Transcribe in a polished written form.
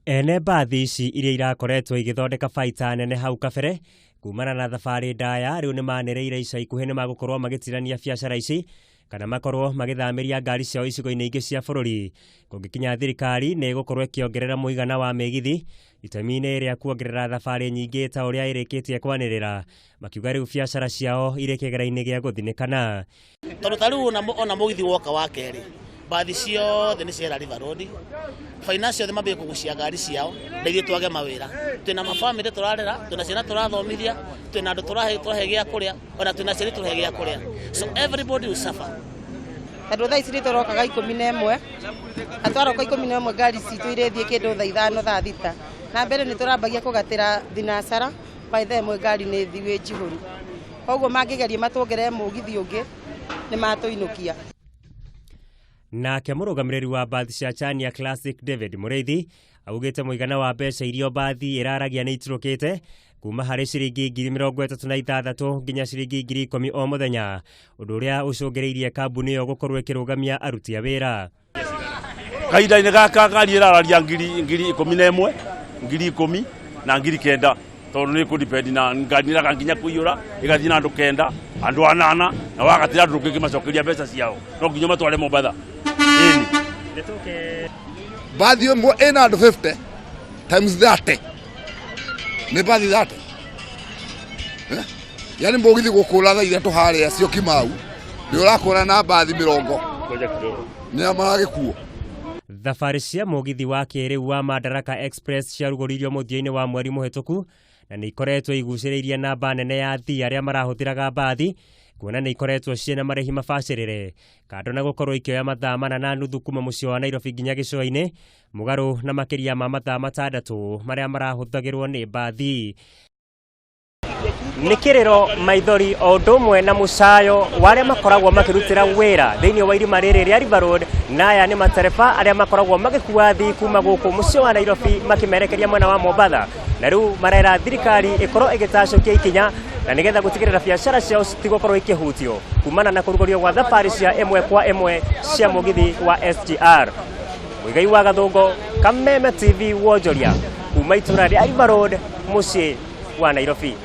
Ene mbathi ici iria irakoretwo igithondeka baita nene hau kabere kuumana na thabari ndaya riu ni manereire ica ikuhi ni magukorwo magitirania biacara ici kana makorwo magithamiria ngari ciao icigo-ini ingi cia bururi kungikinya thirikari ni gukorwo ikiongerera muigana wa migithi itemi-ini ria kuongerera thabari nyingi ta uria irikitie kwanirira makiuga riu biacara ciao iri kigera-ini gia guthinikana tondu tariu ona mugithi woka wa keri mbathi ciothe ni ciera River Road faina ciothe mambe kugucia ngari ciao ndeithie twage mawira twina mafamily turarera twina ciana turathomithia twina andu turahe gia kuria ona twina ciana turahe gia kuria so everybody will suffer. Tondu thaa ici nitorokaga 11 atwaroka 11 ngari citu irethie kindu thaa 5 thaa 6 na mbere niturambagia kugatira thinacara by the mwe ngari ni thiwe njihuru koguo mangigeria matwongerere mugithi ungi ni matuinukia. Nake murugamiriri wa mbathi cia Chania Classic David Mureithi augite muigana wa mbeca irio mbathi iraragia ni iturukite kuma hari ciringi 36,000 nginya ciringi 10,000 o muthenya undu uria ucungireirie kambuni yo gukorwo ikirugamia aruti a wira. Kaida-ini gaka ngari irararia 11,000 10,000 na 9,000 tondu ni kudepend na ngari iraga nginya kuiyura igathii na andu 9 andu 8 na wagatira andu ngimacokeria mbeca ciao no nginya matware Mombasa. Mbathi imwe ina andu 50 times 30 ni mbathi 30 yani mugithi gukura thaa ithatu haria cio Kimau ni urakura na mbathi 40 ni amagikuo. Thabari cia mugithi wa kiriu wa Madaraka Express ciarugoririo muthia-ini wa mweri muhituku na ni ikoretwo iguciriirie namba nene ya athii aria marahuthiraga mbathi kuona ni ikoretwo ciena marehi mabacirire kando na gukorwo ikioya mathaa 8.5 kuma mucii wa Nairobi nginya gicua-ini mugaru na makiria ma mathaa 6 maria marahuthagirwo ni mbathi. Nikiriro maithori o ndumwe na mucayo waria makoragwo makirutira wira thiini wa irima riri ria River Road na aya ni matereba aria makoragwo magikua athii kuma guku mucii wa Nairobi makimerekeria mwena wa Mombasa na riu marera thirikari ikorwo igitacukia ikinya na nigetha gutigirira biacara ciao citigokorwo ikihutio kumana na kurugorio gwa thabari cia imwe kwa imwe cia mugithi wa SGR. Muigai wa Gathungo, Kameme TV Wonjoria kuma itura ria River Road mucii wa Nairobi.